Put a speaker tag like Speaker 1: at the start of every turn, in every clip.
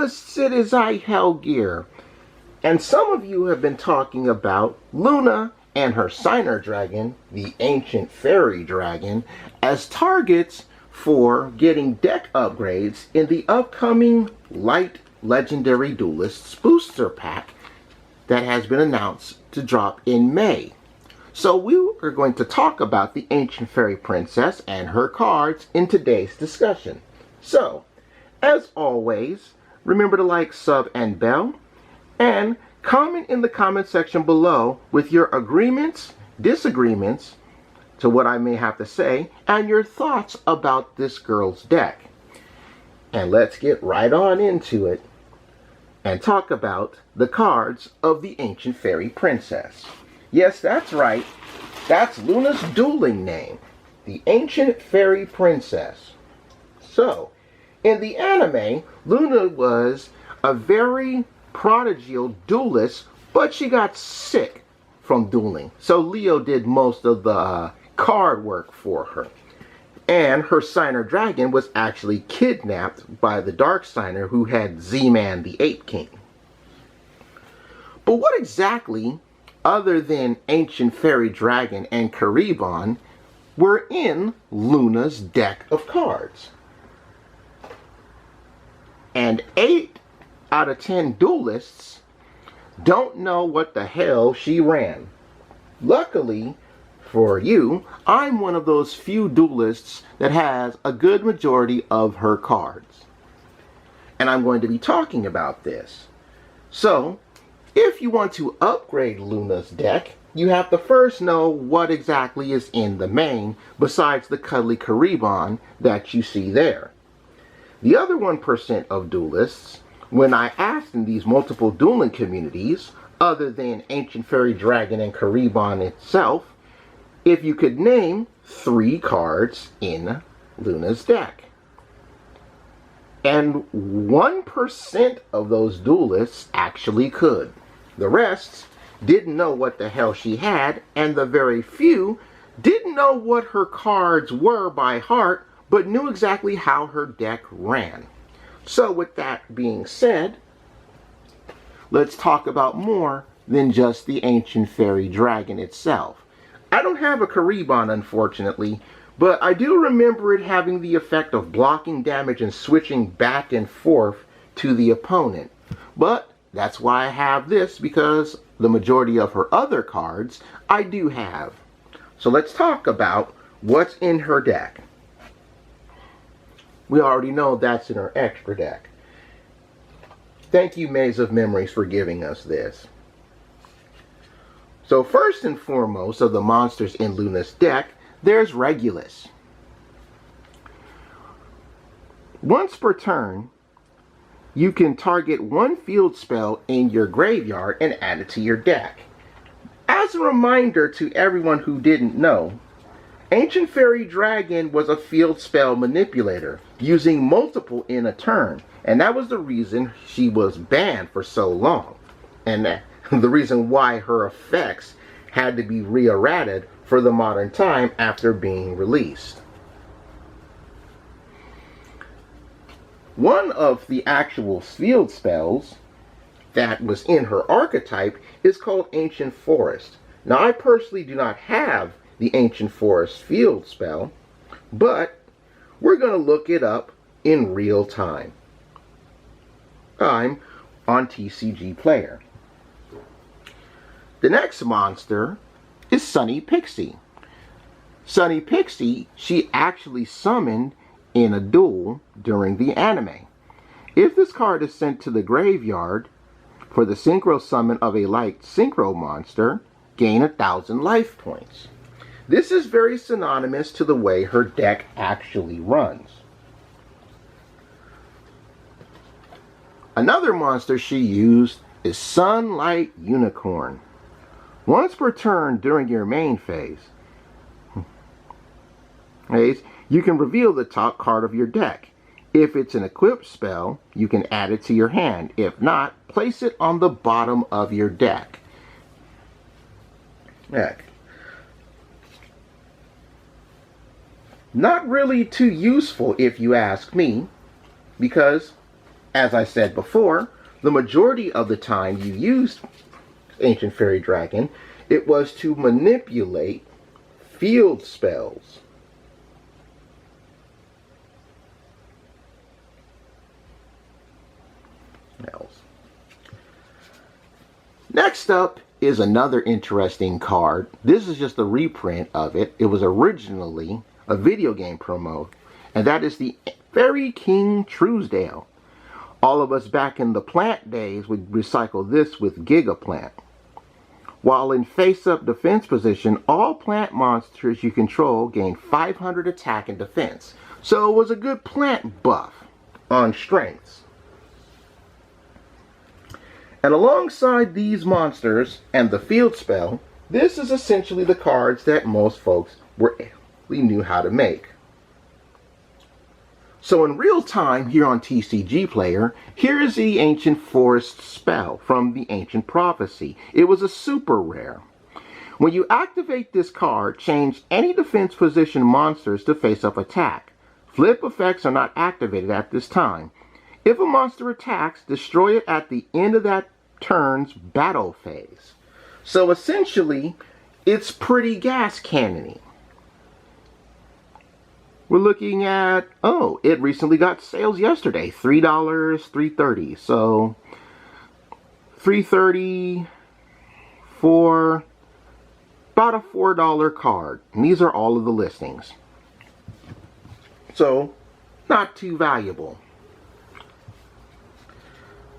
Speaker 1: Duelists, it is I, Hellgear. And some of you have been talking about Luna and her signer dragon, the ancient fairy dragon, as targets for getting deck upgrades in the upcoming Light Legendary Duelists booster pack that has been announced to drop in May. So we are going to talk about the ancient fairy princess and her cards in today's discussion. So, as always, remember to like, sub, and bell, and comment in the comment section below with your agreements, disagreements to what I may have to say, and your thoughts about this girl's deck. And let's get right on into it and talk about the cards of the ancient fairy princess. Yes, that's right. That's Luna's dueling name, the ancient fairy princess. So, in the anime, Luna was a very prodigal duelist, but she got sick from dueling. So Leo did most of the card work for her. And her signer dragon was actually kidnapped by the dark signer who had Z-Man the Ape King. But what exactly, other than ancient fairy dragon and Kuribon, were in Luna's deck of cards? And 8 out of 10 duelists don't know what the hell she ran. Luckily for you, I'm one of those few duelists that has a good majority of her cards. And I'm going to be talking about this. So, if you want to upgrade Luna's deck, you have to first know what exactly is in the main besides the cuddly Kuribon that you see there. The other 1% of duelists, when I asked in these multiple dueling communities, other than Ancient Fairy Dragon and Kuribon itself, if you could name 3 cards in Luna's deck. And 1% of those duelists actually could. The rest didn't know what the hell she had, and the very few didn't know what her cards were by heart, but knew exactly how her deck ran. So with that being said, let's talk about more than just the ancient fairy dragon itself. I don't have a Kuribon, unfortunately, but I do remember it having the effect of blocking damage and switching back and forth to the opponent. But that's why I have this, because the majority of her other cards I do have. So let's talk about what's in her deck. We already know that's in her extra deck. Thank you, Maze of Memories, for giving us this. So first and foremost of the monsters in Luna's deck, there's Regulus. Once per turn, you can target 1 field spell in your graveyard and add it to your deck. As a reminder to everyone who didn't know, Ancient Fairy Dragon was a field spell manipulator, using multiple in a turn, and that was the reason she was banned for so long, and the reason why her effects had to be re-errated for the modern time after being released. One of the actual field spells that was in her archetype is called Ancient Forest. Now, I personally do not have the Ancient Forest field spell, but we're going to look it up in real time. I'm on TCG Player. The next monster is Sunny Pixie. Sunny Pixie, she actually summoned in a duel during the anime. If this card is sent to the graveyard for the synchro summon of a light synchro monster, gain 1,000 life points. This is very synonymous to the way her deck actually runs. Another monster she used is Sunlight Unicorn. Once per turn during your main phase, you can reveal the top card of your deck. If it's an equipped spell, you can add it to your hand. If not, place it on the bottom of your deck. Not really too useful if you ask me, because as I said before, the majority of the time you used Ancient Fairy Dragon, it was to manipulate field spells. Next up is another interesting card. This is just a reprint of it. It was originally a video game promo, and that is the Fairy King Truesdale. All of us back in the plant days would recycle this with Gigaplant. While in face-up defense position, all plant monsters you control gain 500 attack and defense. So it was a good plant buff on strengths. And alongside these monsters and the field spell, this is essentially the cards that most folks knew how to make. So in real time here on TCG Player, here is the Ancient Forest spell from the Ancient Prophecy. It was a super rare. When you activate this card, change any defense position monsters to face-up attack. Flip effects are not activated at this time. If a monster attacks, destroy it at the end of that turn's battle phase. So essentially, it's pretty gas cannony. We're looking at, oh, it recently got sales yesterday, $3, $3.30. So $3.30 for about a $4 card. And these are all of the listings. So not too valuable.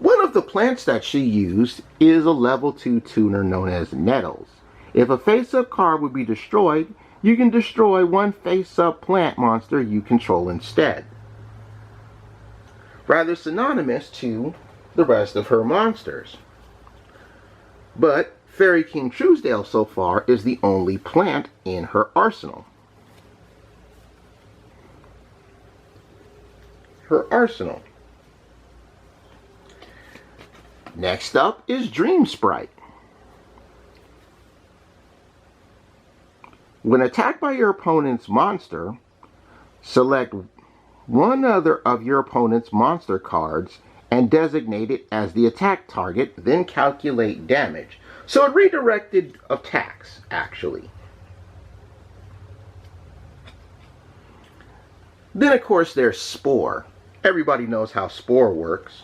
Speaker 1: One of the plants that she used is a level 2 tuner known as Nettles. If a face-up card would be destroyed, you can destroy one face-up plant monster you control instead. Rather synonymous to the rest of her monsters. But Fairy King Truesdale so far is the only plant in her arsenal. Next up is Dream Sprite. When attacked by your opponent's monster, select one other of your opponent's monster cards and designate it as the attack target, then calculate damage. So it redirected attacks, actually. Then, of course, there's Spore. Everybody knows how Spore works.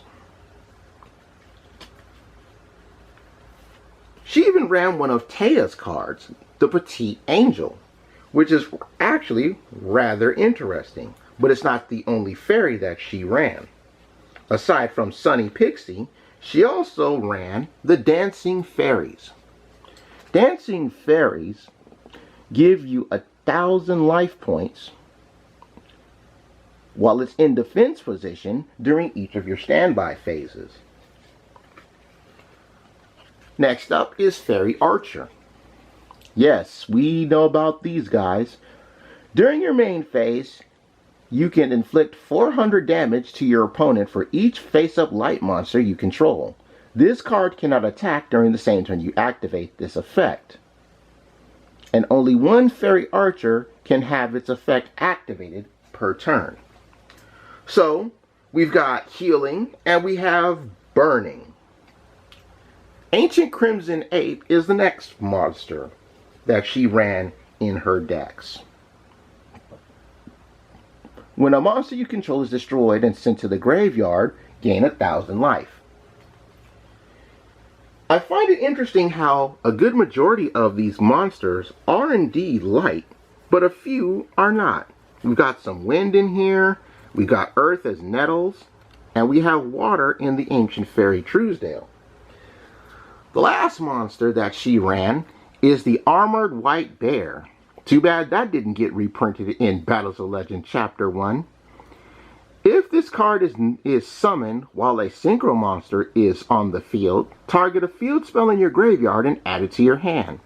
Speaker 1: She even ran one of Taya's cards, the Petite Angel, which is actually rather interesting. But it's not the only fairy that she ran. Aside from Sunny Pixie, she also ran the Dancing Fairies. Dancing Fairies give you 1,000 life points while it's in defense position during each of your standby phases. Next up is Fairy Archer. Yes, we know about these guys. During your main phase, you can inflict 400 damage to your opponent for each face-up light monster you control. This card cannot attack during the same turn you activate this effect. And only one Fairy Archer can have its effect activated per turn. So, we've got Healing and we have Burning. Ancient Crimson Ape is the next monster that she ran in her decks. When a monster you control is destroyed and sent to the graveyard, gain 1,000 life. I find it interesting how a good majority of these monsters are indeed light, but a few are not. We've got some wind in here, we've got earth as Nettles, and we have water in the Ancient Fairy Truesdale. The last monster that she ran is the Armored White Bear. Too bad that didn't get reprinted in Battles of Legend Chapter 1. If this card is summoned while a synchro monster is on the field, target a field spell in your graveyard and add it to your hand.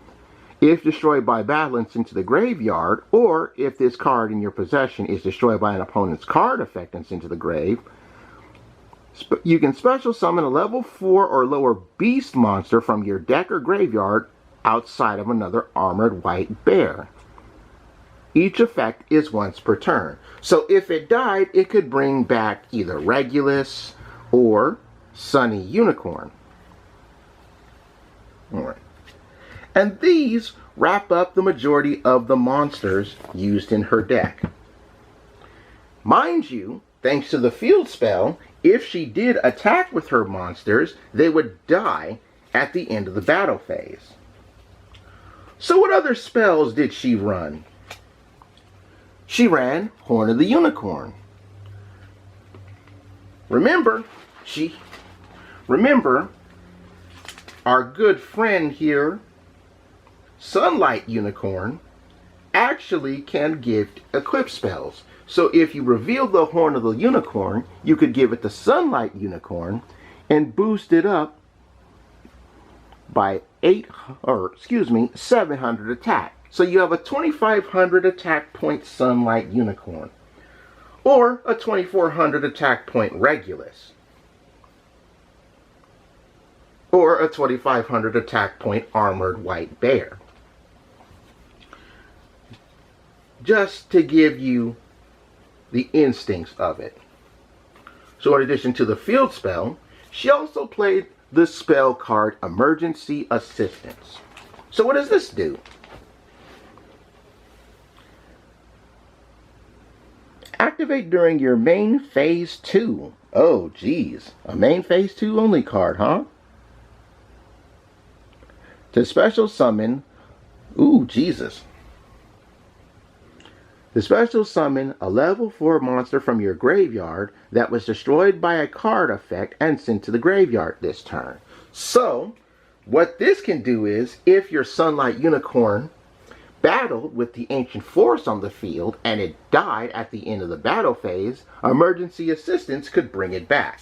Speaker 1: If destroyed by battle and sent to the graveyard, or if this card in your possession is destroyed by an opponent's card effect and sent to the grave, you can special summon a level 4 or lower beast monster from your deck or graveyard outside of another Armored White Bear. Each effect is once per turn. So if it died, it could bring back either Regulus or Sunny Unicorn. Alright. And these wrap up the majority of the monsters used in her deck. Mind you, thanks to the field spell, if she did attack with her monsters, they would die at the end of the battle phase. So what other spells did she run? She ran Horn of the Unicorn. Remember, our good friend here, Sunlight Unicorn, actually can give equip spells. So if you reveal the Horn of the Unicorn, you could give it the Sunlight Unicorn and boost it up by 700 attack. So you have a 2500 attack point Sunlight Unicorn, or a 2400 attack point Regulus, or a 2500 attack point Armored White Bear. Just to give you the instincts of it. So in addition to the field spell, she also played the spell card Emergency Assistance. So what does this do? Activate during your main phase 2. Oh geez, a main phase 2 only card, huh? To special summon, ooh Jesus. To special summon a level 4 monster from your graveyard that was destroyed by a card effect and sent to the graveyard this turn. So, what this can do is, if your Sunlight Unicorn battled with the Ancient Force on the field and it died at the end of the battle phase, Emergency Assistance could bring it back.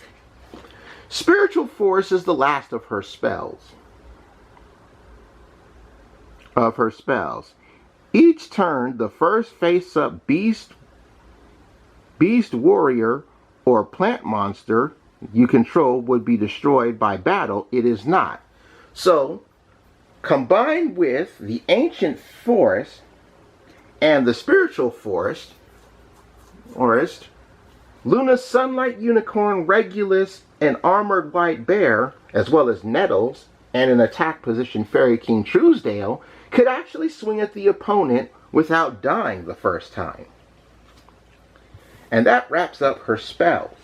Speaker 1: Spiritual Force is the last of her spells. Each turn, the first face-up beast, warrior, or plant monster you control would be destroyed by battle. It is not. So, combined with the Ancient Forest and the Spiritual Forest, Luna's Sunlight Unicorn, Regulus, and Armored White Bear, as well as Nettles, and an attack position Fairy King Truesdale, could actually swing at the opponent without dying the first time. And that wraps up her spells.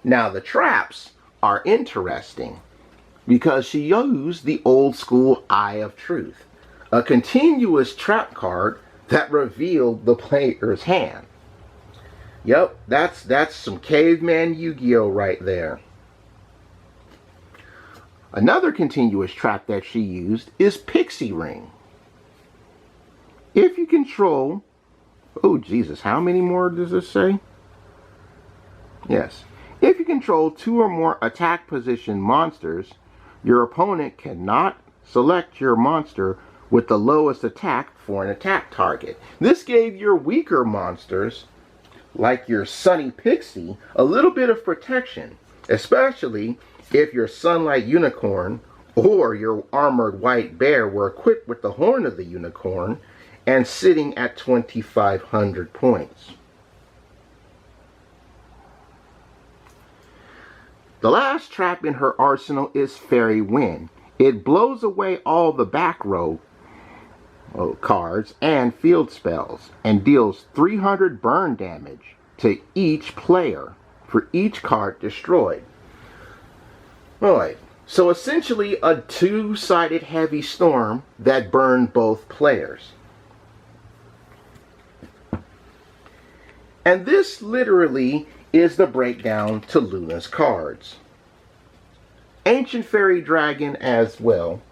Speaker 1: Now the traps are interesting because she used the old school Eye of Truth, a continuous trap card that revealed the player's hand. Yep, that's some caveman Yu-Gi-Oh right there. Another continuous trap that she used is Pixie Ring. If you control, oh Jesus, how many more does this say? Yes. If you control 2 or more attack position monsters, your opponent cannot select your monster with the lowest attack for an attack target. This gave your weaker monsters, like your Sunny Pixie, a little bit of protection, especially if your Sunlight Unicorn or your Armored White Bear were equipped with the Horn of the Unicorn and sitting at 2500 points. The last trap in her arsenal is Fairy Wind. It blows away all the back row cards and field spells and deals 300 burn damage to each player for each card destroyed. Alright, so essentially a two-sided heavy storm that burned both players. And this literally is the breakdown to Luna's cards. Ancient Fairy Dragon as well.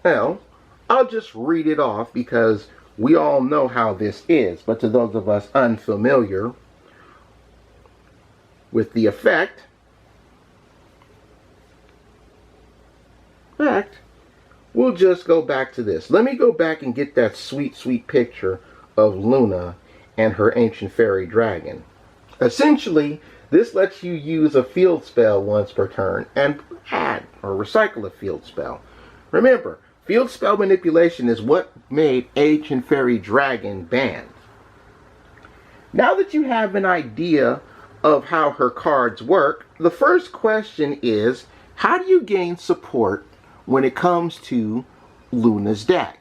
Speaker 1: Well, I'll just read it off because we all know how this is, but to those of us unfamiliar with the effect, we'll just go back to this. Let me go back and get that sweet, sweet picture of Luna and her Ancient Fairy Dragon. Essentially, this lets you use a field spell once per turn and add or recycle a field spell. Remember, field spell manipulation is what made Ancient Fairy Dragon banned. Now that you have an idea of how her cards work, the first question is, how do you gain support when it comes to Luna's deck?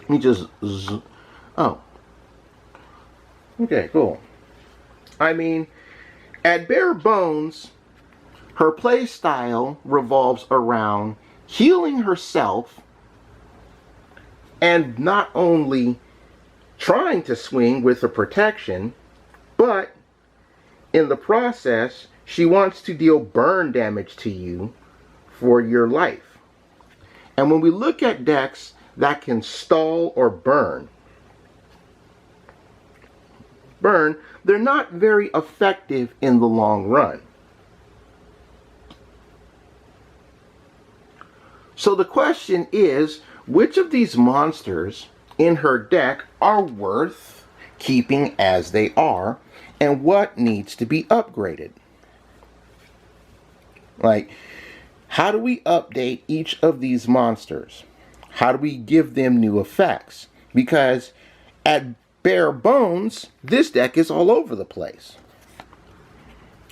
Speaker 1: Let me just... Oh. Okay, cool. I mean, at bare bones, her play style revolves around healing herself and not only trying to swing with a protection, but in the process, she wants to deal burn damage to you for your life. And when we look at decks that can stall or burn, they're not very effective in the long run. So the question is, which of these monsters in her deck are worth keeping as they are, and what needs to be upgraded? Like, how do we update each of these monsters? How do we give them new effects? Because at bare bones, this deck is all over the place.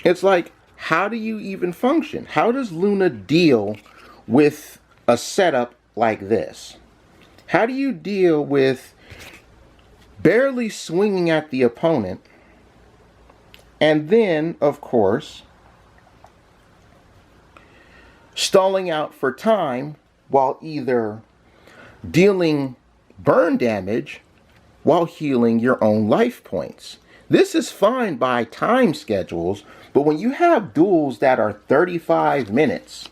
Speaker 1: It's like, how do you even function? How does Luna deal with a setup like this? How do you deal with barely swinging at the opponent, and then, of course, stalling out for time while either dealing burn damage while healing your own life points? This is fine by time schedules, but when you have duels that are 35 minutes,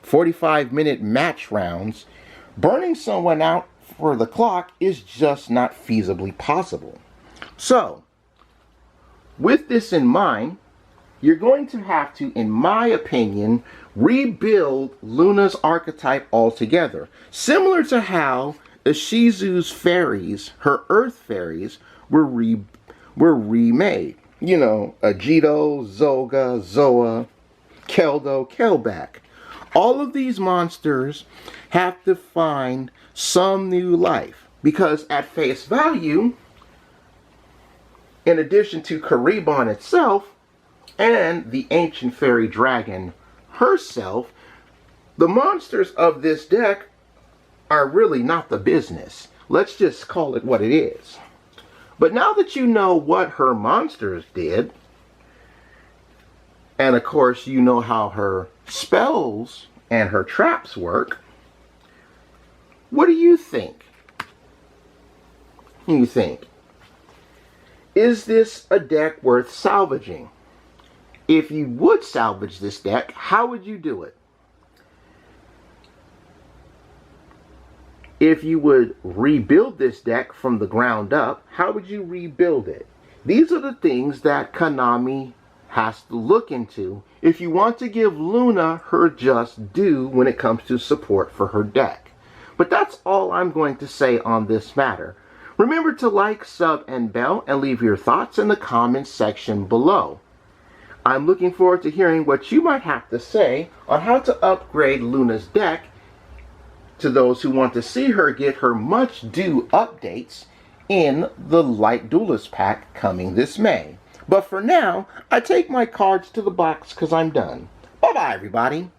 Speaker 1: 45-minute match rounds, burning someone out for the clock is just not feasibly possible. So, with this in mind, you're going to have to, in my opinion, rebuild Luna's archetype altogether. Similar to how Ishizu's fairies, her earth fairies, were remade. You know, Ajito, Zoga, Zoa, Keldo, Kelback. All of these monsters have to find some new life, because at face value, in addition to Kuribon itself and the ancient fairy dragon herself, the monsters of this deck are really not the business. Let's just call it what it is. But now that you know what her monsters did, and of course you know how her spells and her traps work, what do you think? What do you think? Is this a deck worth salvaging? If you would salvage this deck, how would you do it? If you would rebuild this deck from the ground up, how would you rebuild it? These are the things that Konami has to look into if you want to give Luna her just due when it comes to support for her deck. But that's all I'm going to say on this matter. Remember to like, sub, and bell, and leave your thoughts in the comments section below. I'm looking forward to hearing what you might have to say on how to upgrade Luna's deck to those who want to see her get her much due updates in the Light Duelist pack coming this May. But for now, I take my cards to the box because I'm done. Bye-bye, everybody.